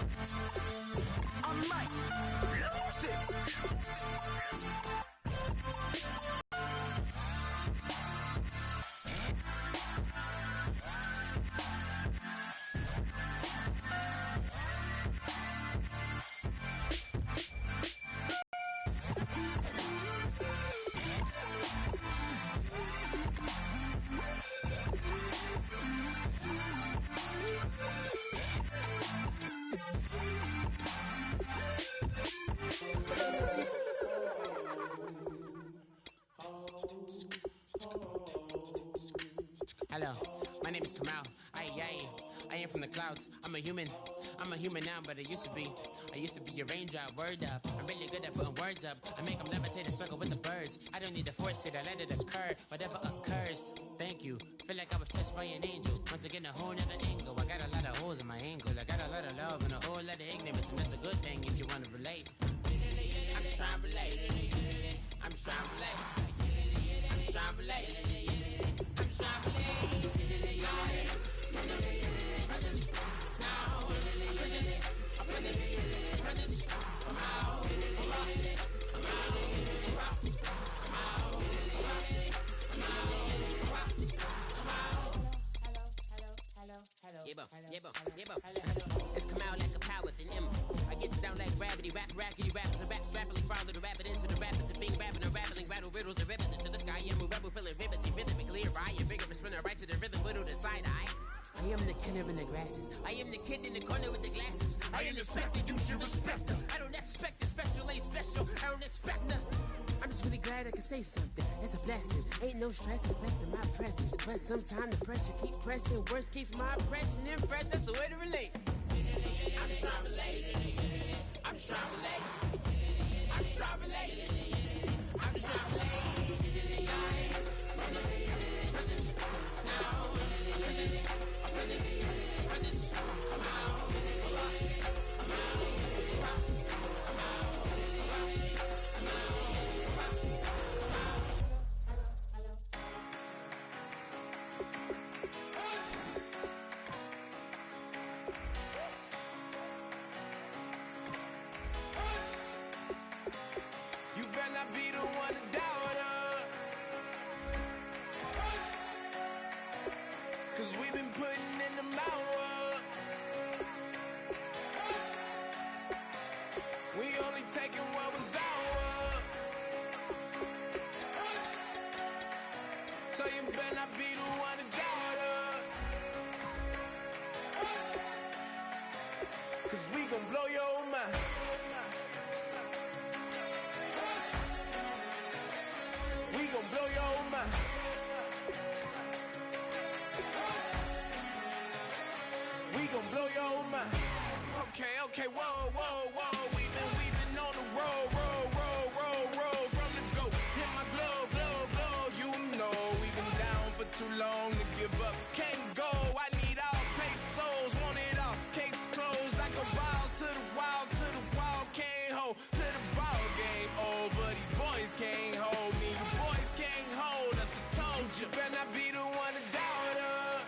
I might lose it. Hello, my name is Kamal. I am from the clouds. I'm a human now, but I used to be a raindrop. Word up, I'm really good at putting words up. I make them levitate and circle with the birds. I don't need to force it, I let it occur. Whatever occurs, thank you. Feel like I was touched by an angel. Once again, a whole nother angle. I got a lot of holes in my angle. I got a lot of love and a whole lot of ignorance, and that's a good thing if you want to relate. I'm just trying to relate. I'm just trying to relate. I'm just trying to relate. I'm just trying to relate. It's come out like a power with an M. I get you down like gravity, rackety rappers and raps rapidly follow the rapid into the rapid to being rapping and rattling, rattle riddles and ribbons into the sky. I'm a rebel, feeling ribbity, rhythmically right, and vigorous, running right to the rhythm, whittle the side eye. I am the killer in the grasses. I am the kid in the corner with the glasses. I am the specter, you should respect them. I don't expect the special, ain't special. I don't expect nothing. I'm just really glad I can say something. It's a blessing. Ain't no stress affecting my presence. But sometimes the pressure keep pressing. Worst keeps my impression impressed. That's the way to relate. I'm just trying to relate. I'm just trying to relate. I'm just trying to relate. I'm just trying to relate. You better not be the one to doubt us, 'cause we've been putting in the hours. We only taking what was ours. So you better not be the one to doubt us, 'cause we gon' blow your mind. We gon' blow your mind. We gon' blow your mind. Okay, whoa. We've been on the road from the go. Hit my blow. You know we've been down for too long to give up. Can't go. I need all pesos, want it all. Case closed like a wild to the wild. Can't hold to the ball game over. These boys can't hold me. You boys can't hold us. I told you. Better not be the one to doubt us,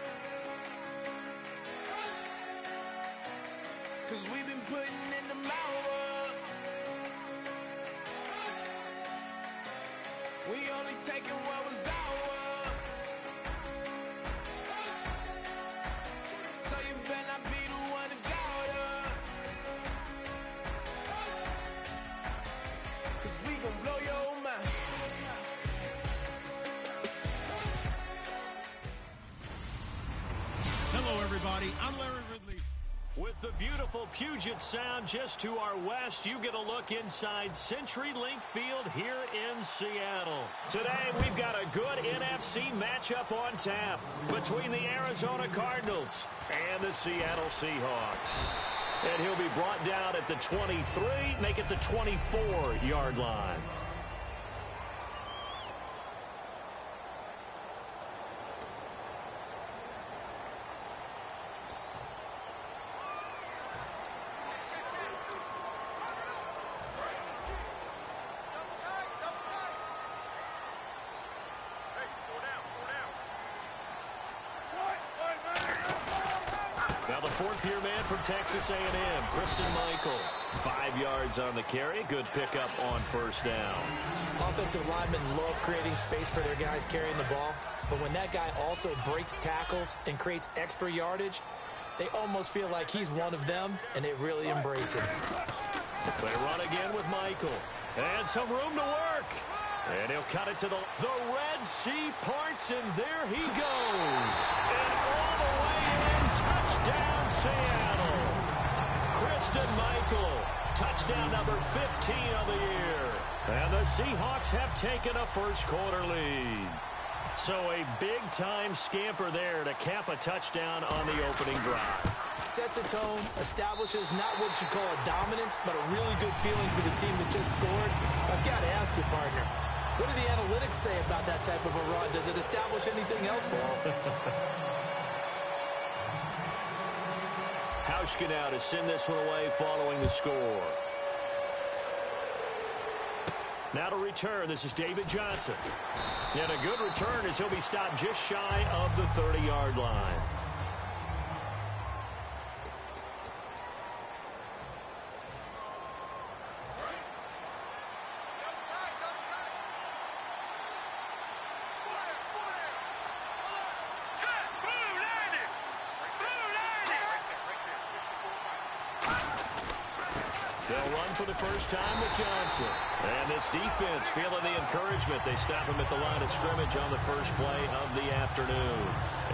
'cause we've been putting in the hours. We only taking what was ours. So you better not be the one to doubt us, 'cause we gon' blow your mind. Hello, everybody. I'm Larry Ridley. With the beautiful Puget Sound just to our west, you get a look inside CenturyLink Field here in Seattle. Today, we've got a good NFC matchup on tap between the Arizona Cardinals and the Seattle Seahawks. And he'll be brought down at the 23, make it the 24-yard line. Now the fourth-year man from Texas A&M, Christine Michael. 5 yards on the carry. Good pickup on first down. Offensive linemen love creating space for their guys carrying the ball. But when that guy also breaks tackles and creates extra yardage, they almost feel like he's one of them, and they really embrace him. They run again with Michael. And some room to work. And he'll cut it to the Red Sea parts, and there he goes. And all the way in, touchdown Seattle. Christine Michael, touchdown number 15 of the year. And the Seahawks have taken a first-quarter lead. So a big-time scamper there to cap a touchdown on the opening drive. Sets a tone, establishes not what you call a dominance, but a really good feeling for the team that just scored. I've got to ask you, partner, what do the analytics say about that type of a run? Does it establish anything else for them? Hauschka now to send this one away following the score. Now to return, this is David Johnson. And a good return as he'll be stopped just shy of the 30-yard line. They'll run for the first time with Johnson. And this defense feeling the encouragement. They stop him at the line of scrimmage on the first play of the afternoon.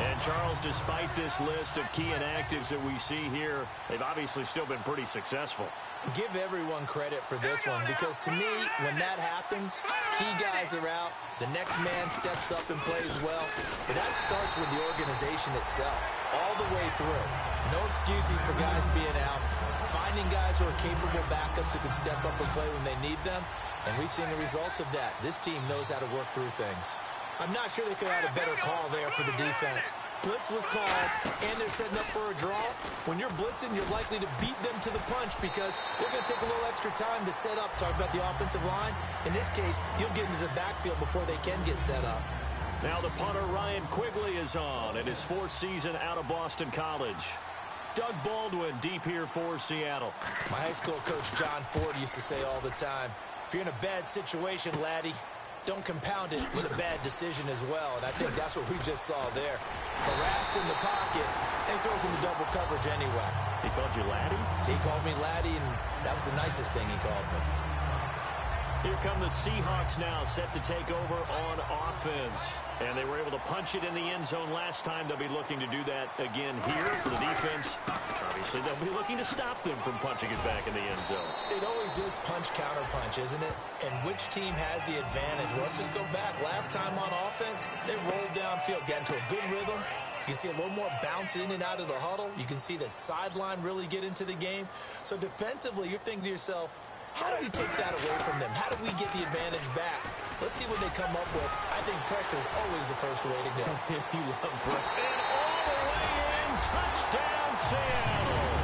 And, Charles, despite this list of key inactives that we see here, they've obviously still been pretty successful. Give everyone credit for this one because, to me, when that happens, key guys are out, the next man steps up and plays well. But that starts with the organization itself, all the way through. No excuses for guys being out. Finding guys who are capable backups who can step up and play when they need them. And we've seen the results of that. This team knows how to work through things. I'm not sure they could have had a better call there for the defense. Blitz was called, and they're setting up for a draw. When you're blitzing, you're likely to beat them to the punch because they're going to take a little extra time to set up. Talk about the offensive line. In this case, you'll get into the backfield before they can get set up. Now the punter, Ryan Quigley, is on in his fourth season out of Boston College. Doug Baldwin deep here for Seattle. My high school coach, John Ford, used to say all the time, if you're in a bad situation, laddie, don't compound it with a bad decision as well. And I think that's what we just saw there. Harassed in the pocket, and he throws into double coverage anyway. He called you laddie? He called me laddie, and that was the nicest thing he called me. Here come the Seahawks now, set to take over on offense. And they were able to punch it in the end zone last time. They'll be looking to do that again here for the defense. Obviously, they'll be looking to stop them from punching it back in the end zone. It always is punch-counter-punch, isn't it? And which team has the advantage? Well, let's just go back. Last time on offense, they rolled downfield, got into a good rhythm. You can see a little more bounce in and out of the huddle. You can see the sideline really get into the game. So defensively, you're thinking to yourself, how do we take that away from them? How do we get the advantage back? Let's see what they come up with. I think pressure is always the first way to go. You love pressure. And all the way in, touchdown Seattle.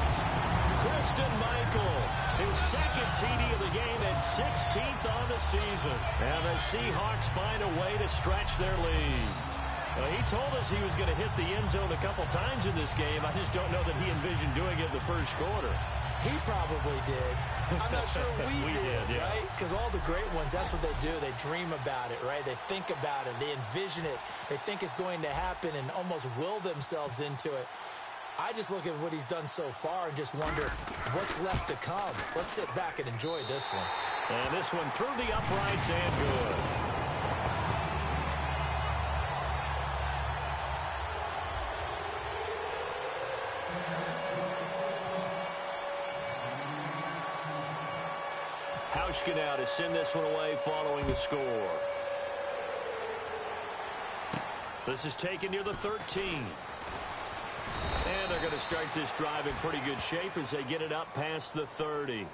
Christine Michael, his second TD of the game and 16th on the season. And the Seahawks find a way to stretch their lead. He told us he was going to hit the end zone a couple times in this game. I just don't know that he envisioned doing it in the first quarter. He probably did. I'm not sure we did, yeah. Right? Because all the great ones, that's what they do. They dream about it, right? They think about it. They envision it. They think it's going to happen and almost will themselves into it. I just look at what he's done so far and just wonder what's left to come. Let's sit back and enjoy this one. And this one through the uprights and good. Hauschka now to send this one away following the score. This is taken near the 13. And they're going to start this drive in pretty good shape as they get it up past the 30.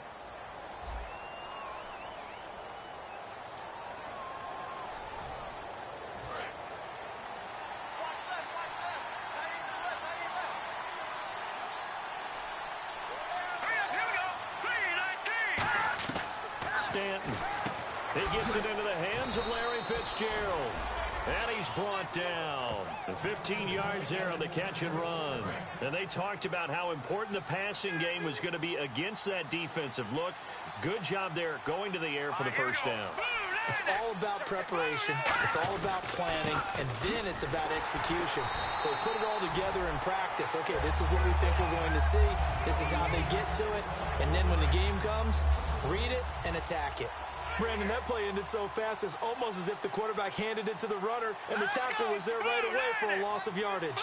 Stanton. He gets it into the hands of Larry Fitzgerald. And he's brought down. 15 yards there on the catch and run. And they talked about how important the passing game was going to be against that defensive look. Good job there going to the air for the first down. It's all about preparation. It's all about planning. And then it's about execution. So put it all together in practice. Okay, this is what we think we're going to see. This is how they get to it. And then when the game comes, read it and attack it. Brandon, that play ended so fast, it's almost as if the quarterback handed it to the runner and the tackle was there right away for a loss of yardage.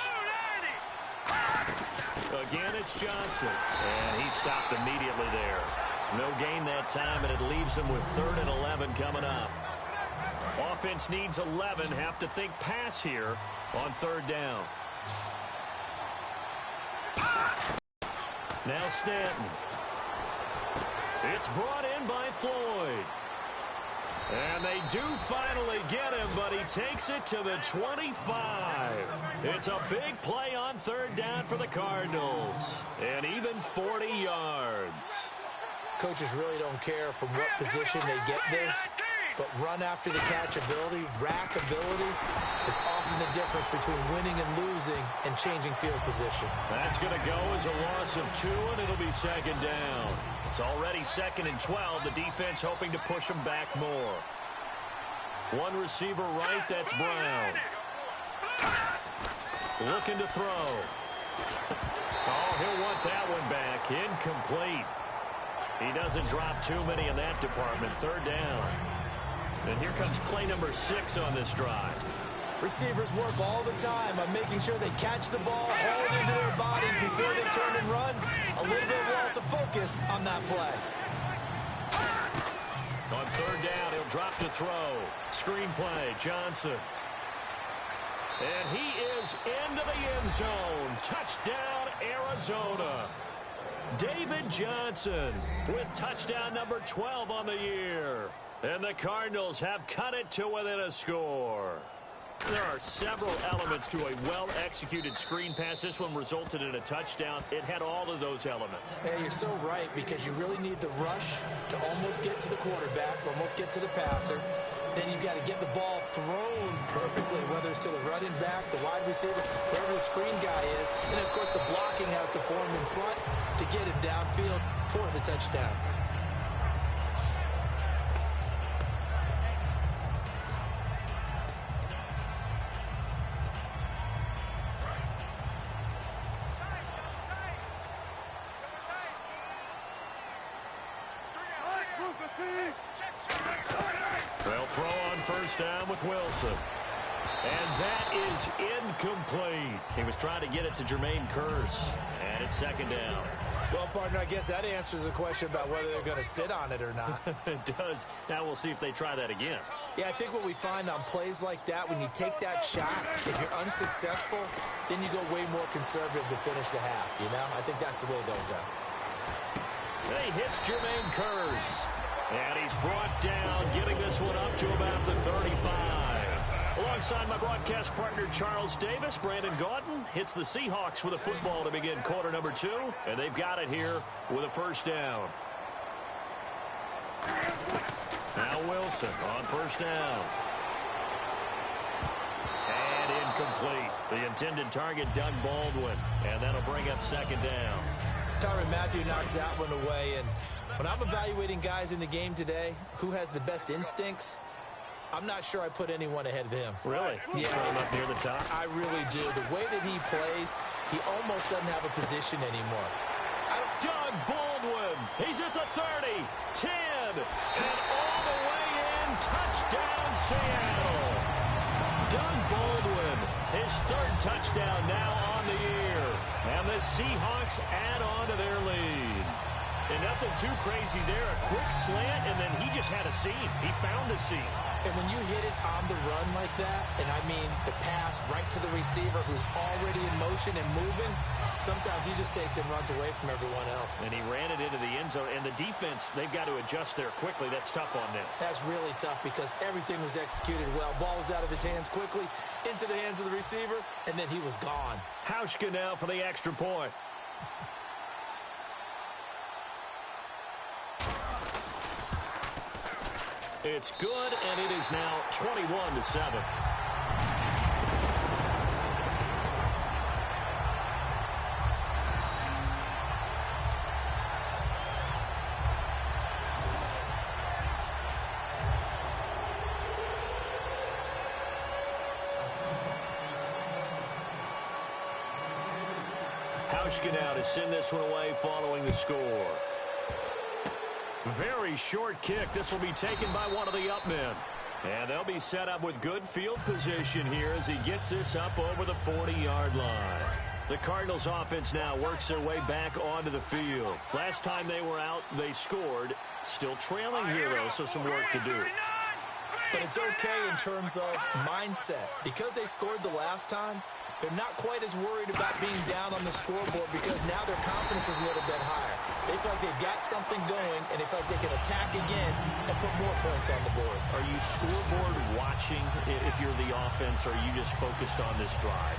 Again, it's Johnson. And he stopped immediately there. No gain that time, and it leaves him with 3rd and 11 coming up. Offense needs 11. Have to think pass here on 3rd down. Now Stanton. It's brought in by Floyd. And they do finally get him, but he takes it to the 25. It's a big play on 3rd down for the Cardinals. And even 40 yards. Coaches really don't care from what position they get this, but run after the catch ability, rack ability is often the difference between winning and losing and changing field position. That's going to go as a loss of 2, and it'll be 2nd down. It's already 2nd and 12. The defense hoping to push them back more. One receiver right, that's Brown. Looking to throw. Oh, he'll want that one back. Incomplete. He doesn't drop too many in that department. 3rd down. And here comes play number 6 on this drive. Receivers work all the time on making sure they catch the ball, hold it into their bodies before they turn and run. A little bit of loss of focus on that play. On 3rd down, he'll drop to throw. Screen play, Johnson. And he is into the end zone. Touchdown, Arizona. David Johnson with touchdown number 12 on the year. And the Cardinals have cut it to within a score. There are several elements to a well-executed screen pass. This one resulted in a touchdown. It had all of those elements. Yeah, you're so right, because you really need the rush to almost get to the quarterback, almost get to the passer. Then you've got to get the ball thrown perfectly, whether it's to the running back, the wide receiver, wherever the screen guy is. And, of course, the blocking has to form in front to get him downfield for the touchdown. They'll throw on 1st down with Wilson. And that is incomplete. He was trying to get it to Jermaine Kearse. And it's 2nd down. Well, partner, I guess that answers the question about whether they're going to sit on it or not. It does. Now we'll see if they try that again. Yeah, I think what we find on plays like that, when you take that shot, if you're unsuccessful, then you go way more conservative to finish the half, you know? I think that's the way they'll go. He hits Jermaine Kearse. And he's brought down, getting this one up to about the 35. Alongside my broadcast partner, Charles Davis, Brandon Gaudin hits the Seahawks with a football to begin quarter number 2. And they've got it here with a 1st down. Now Wilson on 1st down. And incomplete. The intended target, Doug Baldwin. And that'll bring up 2nd down. Tyrann Mathieu knocks that one away. And when I'm evaluating guys in the game today, who has the best instincts, I'm not sure I put anyone ahead of him. Really? Yeah. Throw him up near the top? I really do. The way that he plays, he almost doesn't have a position anymore. Doug Baldwin. He's at the 30, 10, and all the way in. Touchdown, Seattle. Doug Baldwin, his 3rd touchdown now on the year. And the Seahawks add on to their lead. And nothing too crazy there. A quick slant, and then he just had a seam. He found a seam. And when you hit it on the run like that, and I mean the pass right to the receiver who's already in motion and moving, sometimes he just takes and runs away from everyone else. And he ran it into the end zone. And the defense, they've got to adjust there quickly. That's tough on them. That's really tough because everything was executed well. Ball was out of his hands quickly, into the hands of the receiver, and then he was gone. Hauschka now for the extra point. It's good, and it is now 21-7. Hauschka now to send this one away following the score. Very short kick. This will be taken by one of the up men. And they'll be set up with good field position here as he gets this up over the 40-yard line. The Cardinals offense now works their way back onto the field. Last time they were out, they scored. Still trailing here, though, so some work to do. But it's okay in terms of mindset. Because they scored the last time, they're not quite as worried about being down on the scoreboard because now their confidence is a little bit higher. They feel like they've got something going, and they feel like they can attack again and put more points on the board. Are you scoreboard watching if you're the offense, or are you just focused on this drive?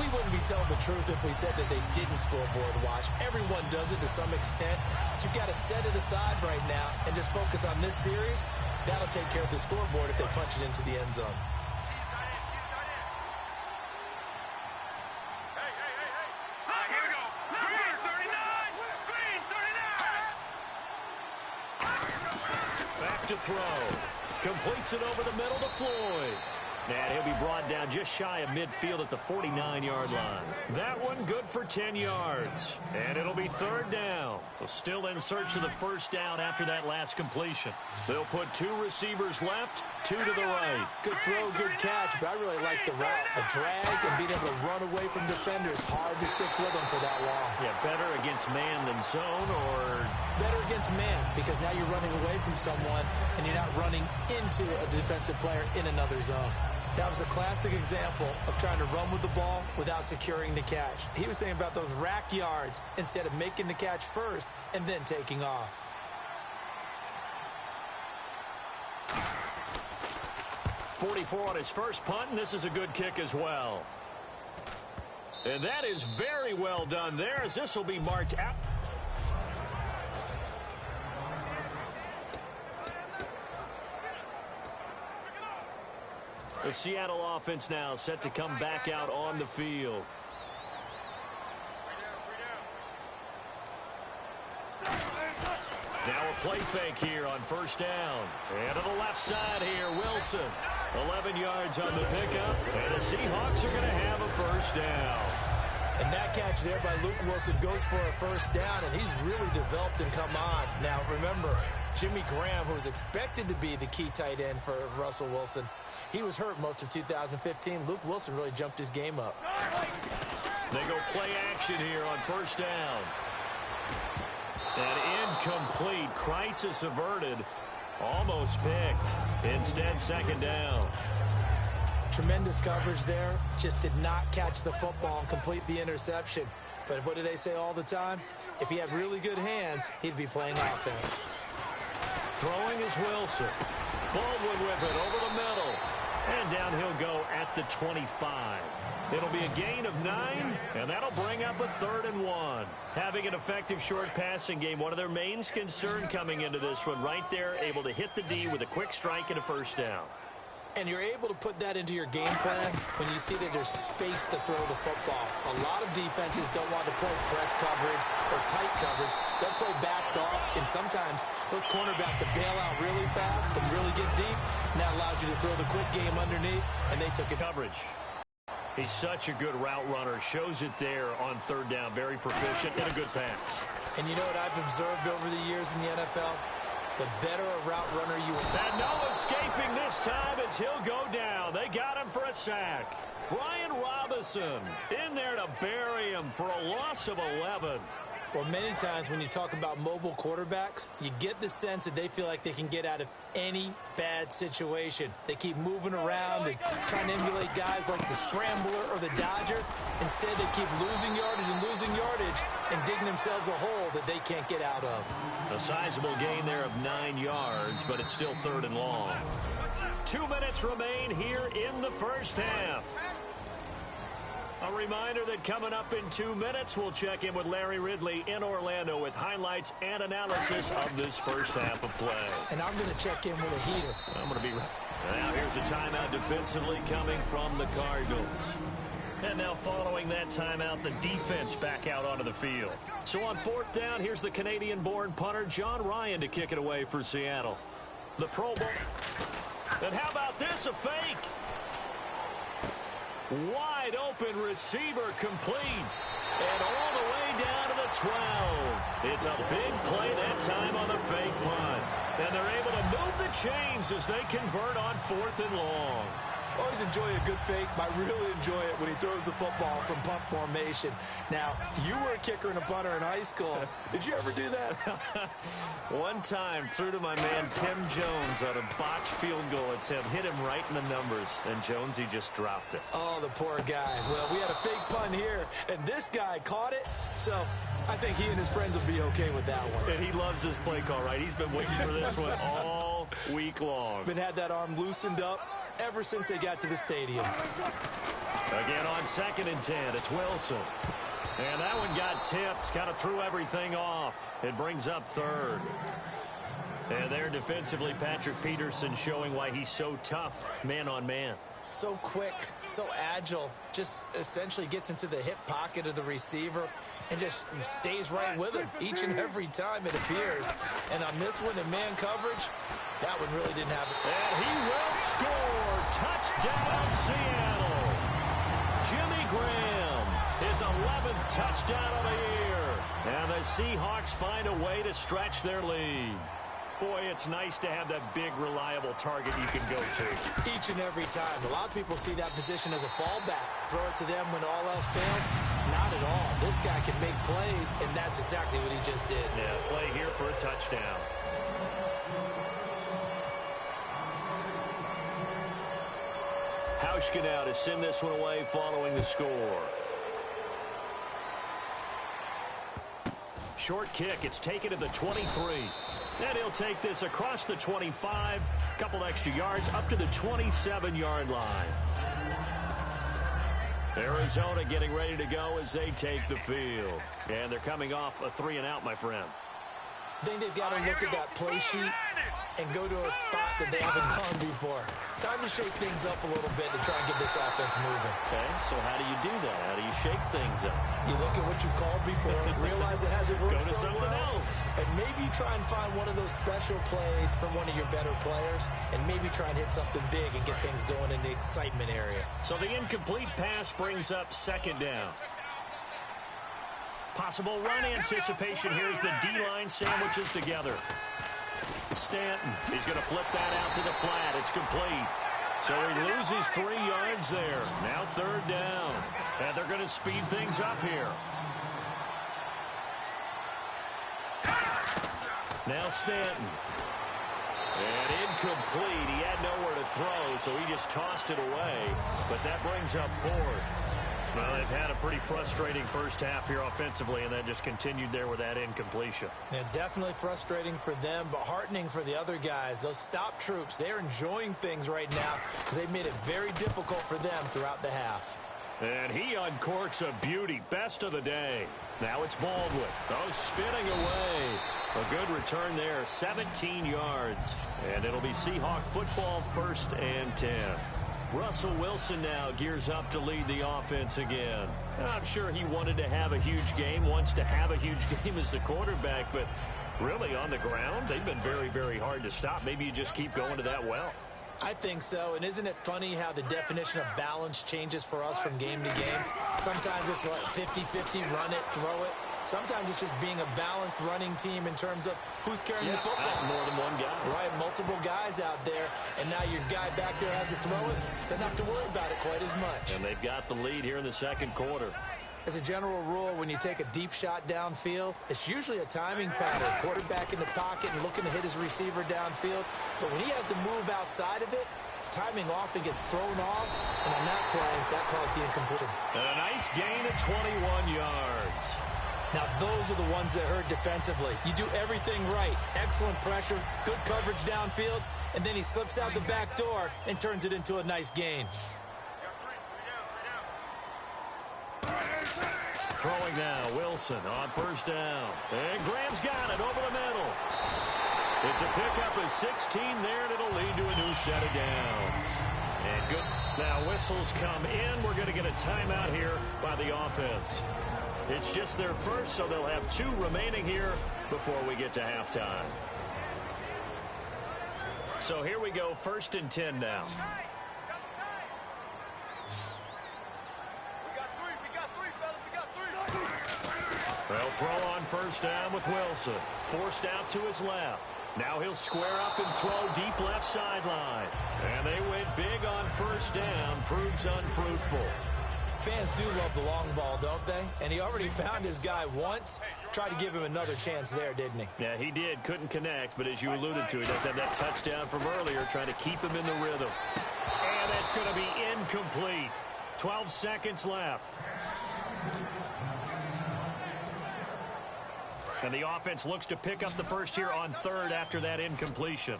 We wouldn't be telling the truth if we said that they didn't scoreboard watch. Everyone does it to some extent. But you've got to set it aside right now and just focus on this series. That'll take care of the scoreboard if they punch it into the end zone. Back to throw. Completes it over the middle to Floyd. And he'll be brought down just shy of midfield at the 49-yard line. That one good for 10 yards. And it'll be third down. So still in search of the first down after that last completion. They'll put two receivers left, two to the right. Good throw, good catch, but I really like the route. A drag and being able to run away from defenders. Hard to stick with them for that long. Yeah, better against man than zone, or better against man, because now you're running away from someone and you're not running into a defensive player in another zone. That was a classic example of trying to run with the ball without securing the catch. He was thinking about those rack yards instead of making the catch first and then taking off. .44 on his first punt, and this is a good kick as well. And that is very well done there, as this will be marked out. The Seattle offense now set to come back out on the field. Now a play fake here on first down. And to the left side here, Wilson. 11 yards on the pickup. And the Seahawks are going to have a first down. And that catch there by Luke Wilson goes for a first down, and he's really developed and come on. Now, remember, Jimmy Graham, who was expected to be the key tight end for Russell Wilson, he was hurt most of 2015. Luke Wilson really jumped his game up. They go play action here on first down. And incomplete. Crisis averted. Almost picked. Instead, second down. Tremendous coverage there. Just did not catch the football and complete the interception. But what do they say all the time? If he had really good hands, he'd be playing offense. Throwing is Wilson. Baldwin with it over the middle. And down he'll go at the 25. It'll be a gain of 9, and that'll bring up a 3rd and 1. Having an effective short passing game, one of their main concern coming into this one, right there, able to hit the D with a quick strike and a first down. And you're able to put that into your game plan when you see that there's space to throw the football. A lot of defenses don't want to play press coverage or tight coverage. They'll play backed off, and sometimes those cornerbacks will bail out really fast and really get deep, and that allows you to throw the quick game underneath, and they took it. Coverage. He's such a good route runner. Shows it there on third down. Very proficient and a good pass. And you know what I've observed over the years in the NFL? The better a route runner you are. And no escaping this time as he'll go down. They got him for a sack. Brian Robinson in there to bury him for a loss of 11. Well, many times when you talk about mobile quarterbacks, you get the sense that they feel like they can get out of any bad situation. They keep moving around and trying to emulate guys like the Scrambler or the Dodger. Instead, they keep losing yardage and digging themselves a hole that they can't get out of. A sizable gain there of 9 yards, but it's still 3rd and long. 2 minutes remain here in the first half. A reminder that coming up in 2 minutes, we'll check in with Larry Ridley in Orlando with highlights and analysis of this first half of play. And I'm going to check in with a heater. I'm going to be right. Now here's a timeout defensively coming from the Cardinals. And now following that timeout, the defense back out onto the field. So on 4th down, here's the Canadian-born punter John Ryan to kick it away for Seattle. The Pro Bowl. And how about this, a fake? Wide open receiver complete. And all the way down to the 12. It's a big play that time on the fake punt. And they're able to move the chains as they convert on 4th and long. Always enjoy a good fake, but I really enjoy it when he throws the football from punt formation. Now, you were a kicker and a punter in high school. Did you ever do that? One time, threw to my man Tim Jones on a botched field goal attempt. Hit him right in the numbers, and Jonesy just dropped it. Oh, the poor guy. Well, we had a fake punt here, and this guy caught it. So I think he and his friends will be okay with that one. And he loves his play call, right? He's been waiting for this one all week long. Been had that arm loosened up ever since they got to the stadium. Again on 2nd and 10, it's Wilson. And that one got tipped, kind of threw everything off. It brings up 3rd. And there defensively, Patrick Peterson showing why he's so tough, man on man. So quick, so agile, just essentially gets into the hip pocket of the receiver and just stays right with him each and every time it appears. And on this one, in man coverage, that one really didn't have it. And he will score. Touchdown, Seattle. Jimmy Graham, his 11th touchdown of the year. And the Seahawks find a way to stretch their lead. Boy, it's nice to have that big, reliable target you can go to. Each and every time. A lot of people see that position as a fallback. Throw it to them when all else fails. Not at all. This guy can make plays, and that's exactly what he just did. Yeah, play here for a touchdown. Hauschka now to send this one away following the score. Short kick. It's taken to the 23. And he'll take this across the 25. Couple extra yards up to the 27-yard line. Arizona getting ready to go as they take the field. And they're coming off a 3-and-out, my friend. I think they've got to look at that play sheet and go to a spot that they haven't gone before. Time to shake things up a little bit to try and get this offense moving. Okay, so how do you do that? How do you shake things up? You look at what you've called before, realize it hasn't worked Go to so something well, else. and maybe try and find one of those special plays from one of your better players, and maybe try and hit something big and get things going in the excitement area. So the incomplete pass brings up 2nd down. Possible run anticipation here as the D-line sandwiches together. Stanton, he's going to flip that out to the flat. It's complete. So he loses 3 yards there. Now 3rd down. And they're going to speed things up here. Now Stanton. And incomplete. He had nowhere to throw, so he just tossed it away. But that brings up 4th. Well, they've had a pretty frustrating first half here offensively, and then just continued there with that incompletion. Yeah, definitely frustrating for them, but heartening for the other guys. Those stop troops, they're enjoying things right now because they've made it very difficult for them throughout the half. And he uncorks a beauty. Best of the day. Now it's Baldwin. Oh, spinning away. A good return there, 17 yards. And it'll be Seahawk football, 1st and 10. Russell Wilson now gears up to lead the offense again. I'm sure he wanted to have a huge game, wants to have a huge game as the quarterback, but really on the ground, they've been very, very hard to stop. Maybe you just keep going to that well. I think so, and isn't it funny how the definition of balance changes for us from game to game? Sometimes it's 50-50, run it, throw it. Sometimes it's just being a balanced running team in terms of who's carrying the football. More than one guy. Right, multiple guys out there, and now your guy back there has to throw it. Doesn't have to worry about it quite as much. And they've got the lead here in the 2nd quarter. As a general rule, when you take a deep shot downfield, it's usually a timing pattern. Quarterback in the pocket and looking to hit his receiver downfield. But when he has to move outside of it, timing often gets thrown off, and on that play, that caused the incompletion. And a nice gain of 21 yards. Now, those are the ones that hurt defensively. You do everything right. Excellent pressure, good coverage downfield, and then he slips out the back door and turns it into a nice gain. Throwing now, Wilson on 1st down. And Graham's got it over the middle. It's a pickup of 16 there, and it'll lead to a new set of downs. And good. Now whistles come in. We're going to get a timeout here by the offense. It's just their first, so they'll have 2 remaining here before we get to halftime. So here we go, 1st and 10 now. We got three, fellas. We got three. throw on first down with Wilson. Forced out to his left. Now he'll square up and throw deep left sideline. And they went big on first down. Proves unfruitful. Fans do love the long ball, don't they? And he already found his guy once. Tried to give him another chance there, didn't he? Yeah, he did. Couldn't connect, but as you alluded to, he does have that touchdown from earlier, trying to keep him in the rhythm. And that's going to be incomplete. 12 seconds left. And the offense looks to pick up the first here on third after that incompletion.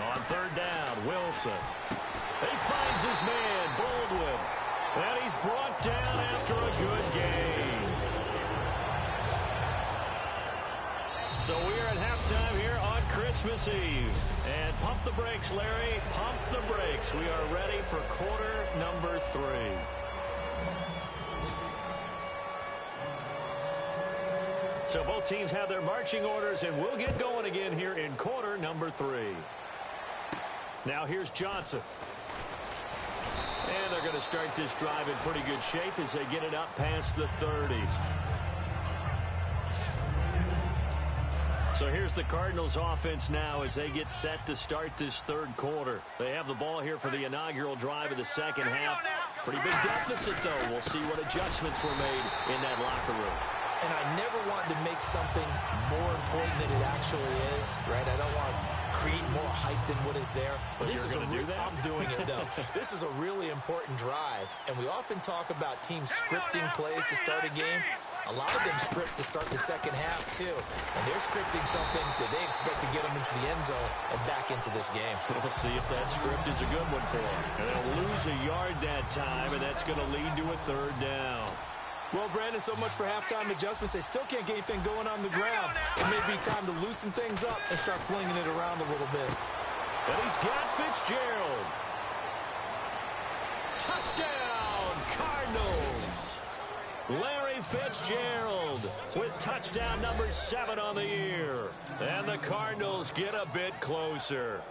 On third down, Wilson. He finds his man, Baldwin. And he's brought down after a good gain. So we're at halftime here on Christmas Eve. And pump the brakes, Larry. Pump the brakes. We are ready for quarter number 3. So both teams have their marching orders, and we'll get going again here in quarter number 3. Now here's Johnson. And they're going to start this drive in pretty good shape as they get it up past the 30. So here's the Cardinals offense now as they get set to start this third quarter. They have the ball here for the inaugural drive of the second half. Pretty big deficit, though. We'll see what adjustments were made in that locker room. And I never wanted to make something more important than it actually is, right? I don't want to create more hype than what is there. But this is I'm doing it, though. This is a really important drive. And we often talk about teams scripting plays to start a game. A lot of them script to start the second half, too. And they're scripting something that they expect to get them into the end zone and back into this game. We'll see if that script is a good one for them. And they'll lose a yard that time, and that's going to lead to a third down. Well, Brandon, so much for halftime adjustments. They still can't get anything going on the ground. It may be time to loosen things up and start flinging it around a little bit. And he's got Fitzgerald. Touchdown, Cardinals. Larry Fitzgerald with touchdown number 7 on the year. And the Cardinals get a bit closer.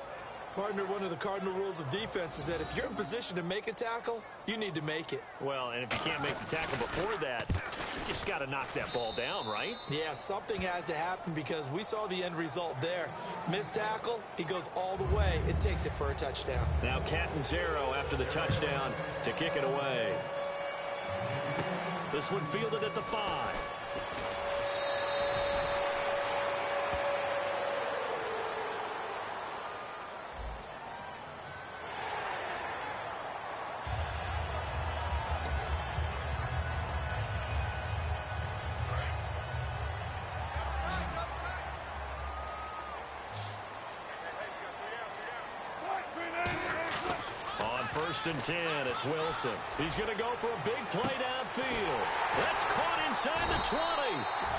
Partner, one of the cardinal rules of defense is that if you're in position to make a tackle, you need to make it. Well, and if you can't make the tackle before that, you just got to knock that ball down, right? Yeah, something has to happen because we saw the end result there. Missed tackle, he goes all the way and takes it for a touchdown. Now Catanzaro after the touchdown to kick it away. This one fielded at the 5. First and 10, it's Wilson. He's going to go for a big play downfield. That's caught inside the 20.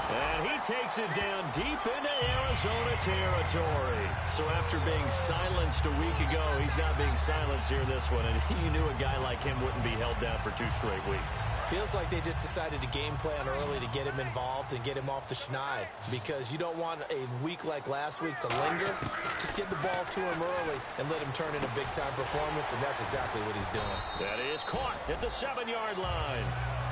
And he takes it down deep into Arizona territory. So after being silenced a week ago, he's not being silenced here in this one. And you knew a guy like him wouldn't be held down for 2 straight weeks. Feels like they just decided to game plan early to get him involved and get him off the schneid. Because you don't want a week like last week to linger. Just get the ball to him early and let him turn in a big-time performance, and that's exactly what he's doing. That is caught at the 7-yard line.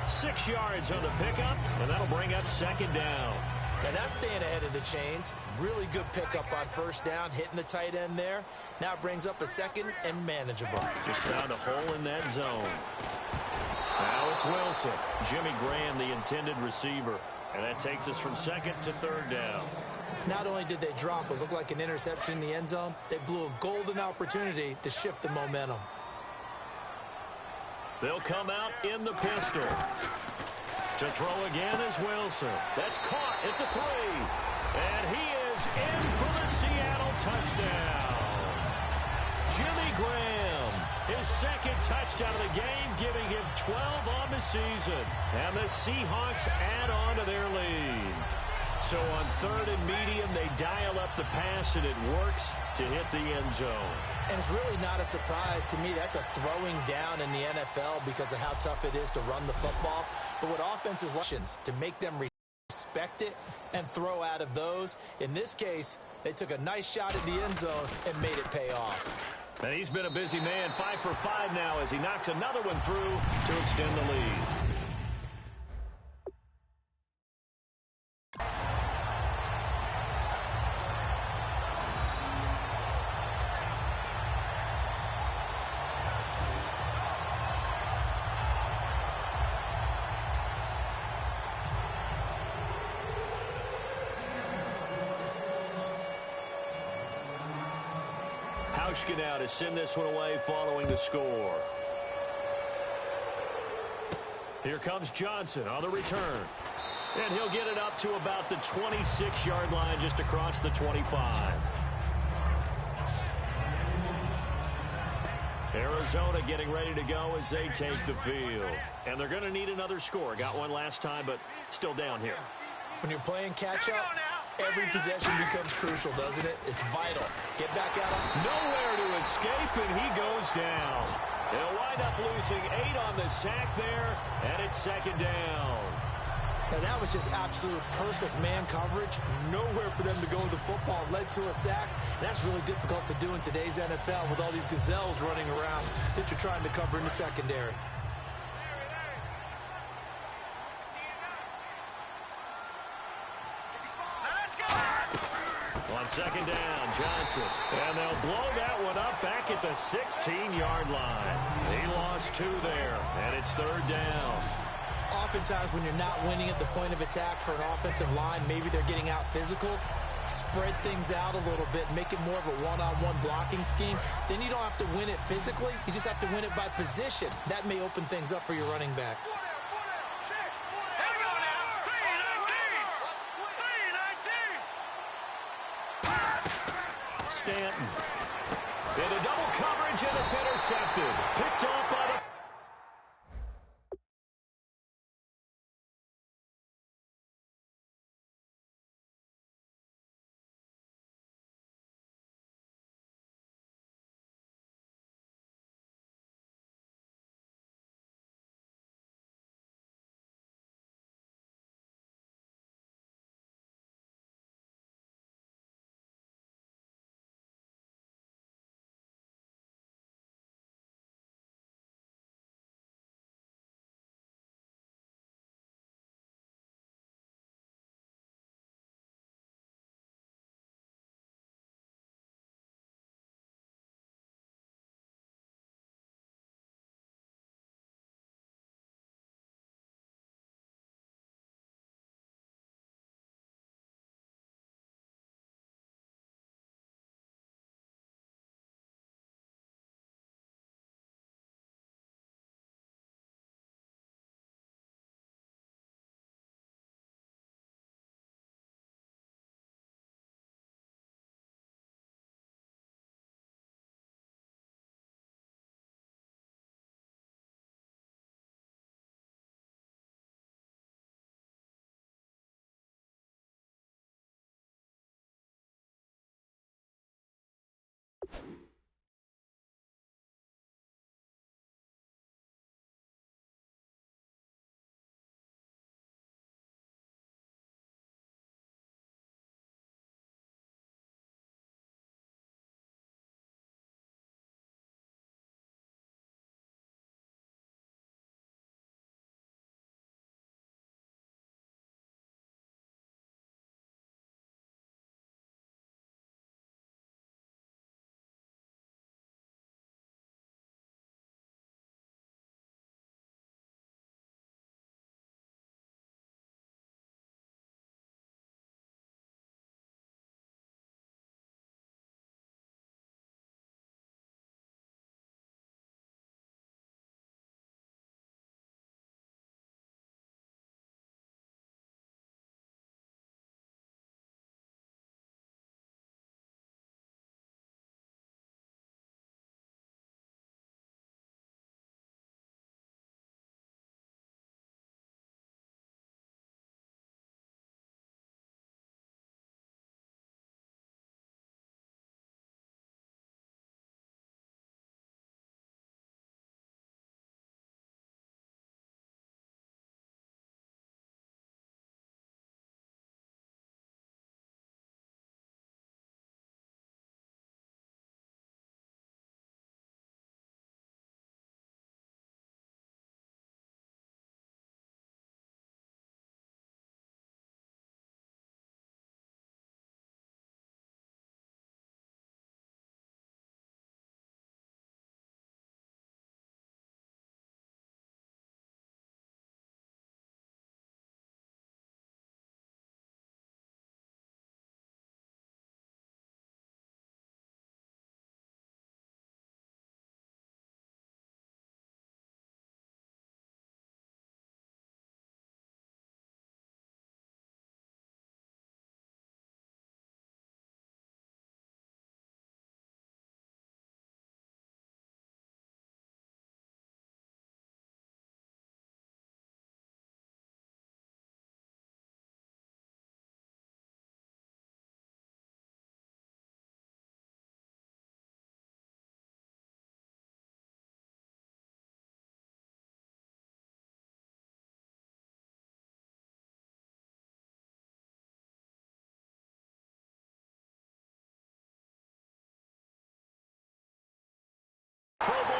6 yards on the pickup, and that'll bring up second down. Now that's staying ahead of the chains. Really good pickup on first down, hitting the tight end there. Now it brings up a second and manageable. Just found a hole in that zone. Now it's Wilson. Jimmy Graham, the intended receiver. And that takes us from second to third down. Not only did they drop what looked like an interception in the end zone, they blew a golden opportunity to shift the momentum. They'll come out in the pistol. To throw again is Wilson. That's caught at the 3. And he is in for the Seattle touchdown. Jimmy Graham, his second touchdown of the game, giving him 12 on the season. And the Seahawks add on to their lead. So on third and medium, they dial up the pass, and it works to hit the end zone. And it's really not a surprise to me. That's a throwing down in the NFL because of how tough it is to run the football. But what offenses like to make them respect it and throw out of those. In this case, they took a nice shot at the end zone and made it pay off. And he's been a busy man, 5 for 5 now as he knocks another one through to extend the lead. Hauschka now to send this one away following the score. Here comes Johnson on the return. And he'll get it up to about the 26-yard line just across the 25. Arizona getting ready to go as they take the field. And they're going to need another score. Got one last time, but still down here. When you're playing catch-up, every possession becomes crucial, doesn't it? It's vital. Get back at him. Nowhere to escape, and he goes down. They'll wind up losing 8 on the sack there, and it's second down. Now, that was just absolute perfect man coverage. Nowhere for them to go with the football. Led to a sack. And that's really difficult to do in today's NFL with all these gazelles running around that you're trying to cover in the secondary. On second down, Johnson. And they'll blow that one up back at the 16-yard line. He lost 2 there, and it's third down. Oftentimes when you're not winning at the point of attack for an offensive line, maybe they're getting out physical, spread things out a little bit, make it more of a one-on-one blocking scheme. Then you don't have to win it physically. You just have to win it by position. That may open things up for your running backs. Stanton. Into double coverage, and it's intercepted. Picked off by the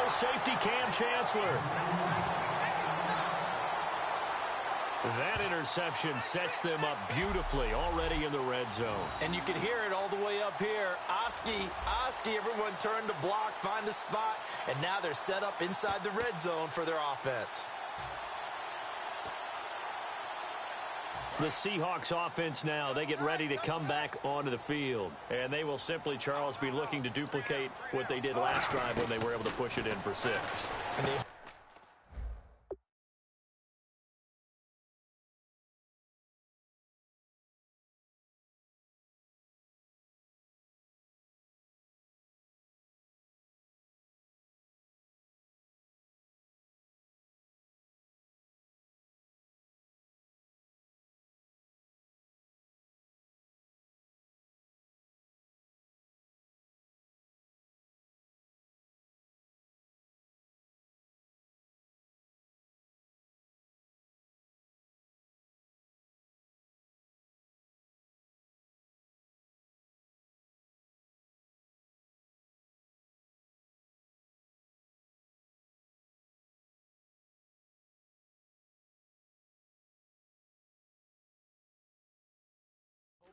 Eagles safety Cam Chancellor. That interception sets them up beautifully already in the red zone. And you can hear it all the way up here. Oski, everyone turned to block, find a spot, and now they're set up inside the red zone for their offense. The Seahawks offense now, they get ready to come back onto the field. And they will simply, Charles, be looking to duplicate what they did last drive when they were able to push it in for 6. And they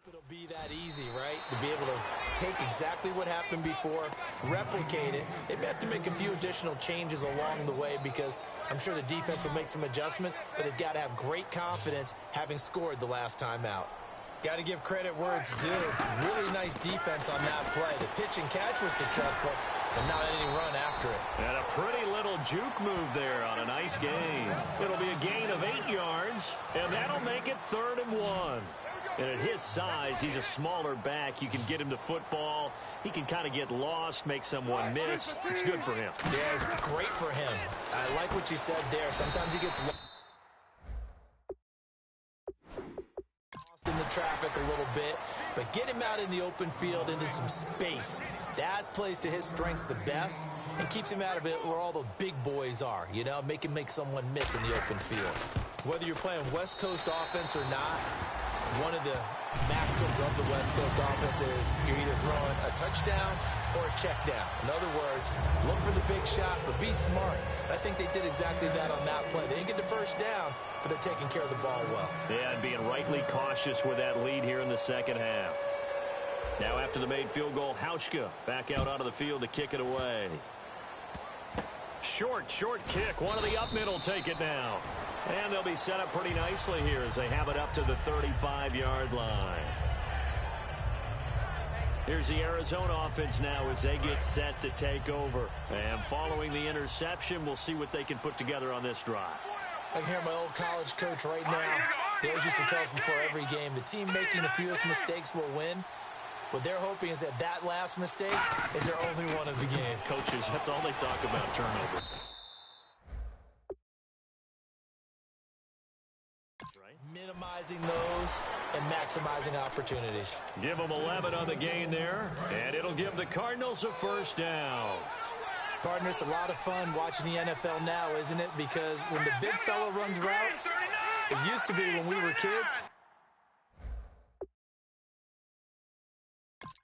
it'll be that easy, right? To be able to take exactly what happened before, replicate it. They may have to make a few additional changes along the way because I'm sure the defense will make some adjustments, but they've got to have great confidence having scored the last time out. Got to give credit where it's due. Really nice defense on that play. The pitch and catch was successful, but not any run after it. And a pretty little juke move there on a nice gain. It'll be a gain of 8 yards, and that'll make it 3rd and 1. And at his size, he's a smaller back. You can get him to football. He can kind of get lost, make someone miss. It's good for him. Yeah, it's great for him. I like what you said there. Sometimes he gets lost in the traffic a little bit, but get him out in the open field into some space. That plays to his strengths the best and keeps him out of it where all the big boys are, you know, make him make someone miss in the open field. Whether you're playing West Coast offense or not, one of the maxims of the West Coast offense is you're either throwing a touchdown or a check down. In other words, look for the big shot, but be smart. I think they did exactly that on that play. They didn't get the first down, but they're taking care of the ball well. Yeah, and being rightly cautious with that lead here in the second half. Now after the made field goal, Hauschka back out onto the field to kick it away. Short kick. One of the up middle take it now. And they'll be set up pretty nicely here as they have it up to the 35-yard line. Here's the Arizona offense now as they get set to take over. And following the interception, we'll see what they can put together on this drive. I can hear my old college coach right now. He always used to tell us before every game, the team making the fewest mistakes will win. What they're hoping is that that last mistake is their only one of the game. Coaches, that's all they talk about, turnovers. Minimizing those and maximizing opportunities. Give them 11 on the gain there, and it'll give the Cardinals a first down. Partner, it's a lot of fun watching the NFL now, isn't it? Because when the big fella runs routes, it used to be when we were kids,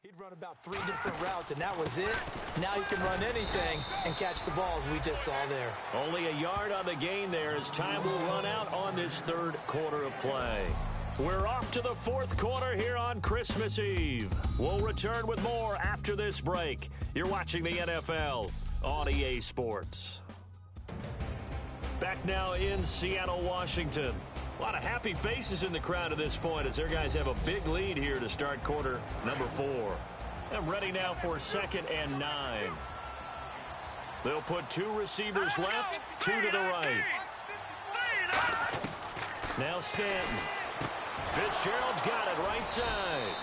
he'd run about 3 different routes, and that was it. Now he can run anything and catch the balls we just saw there. Only a yard on the gain there as time will run out on this third quarter of play. We're off to the fourth quarter here on Christmas Eve. We'll return with more after this break. You're watching the NFL on EA Sports. Back now in Seattle, Washington. A lot of happy faces in the crowd at this point as their guys have a big lead here to start quarter number 4. And ready now for 2nd and 9. They'll put 2 receivers left, 2 to the right. Now Stanton. Fitzgerald's got it right side.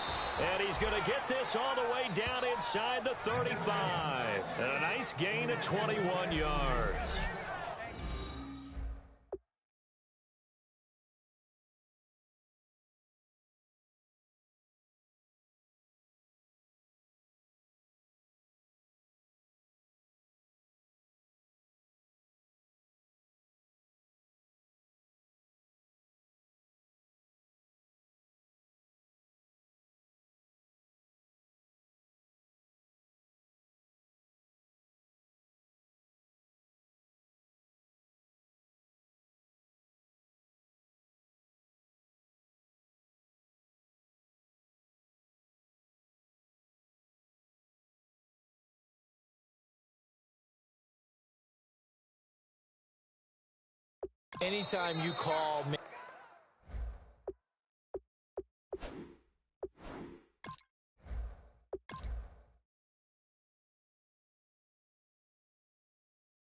And he's going to get this all the way down inside the 35. And a nice gain of 21 yards. Anytime you call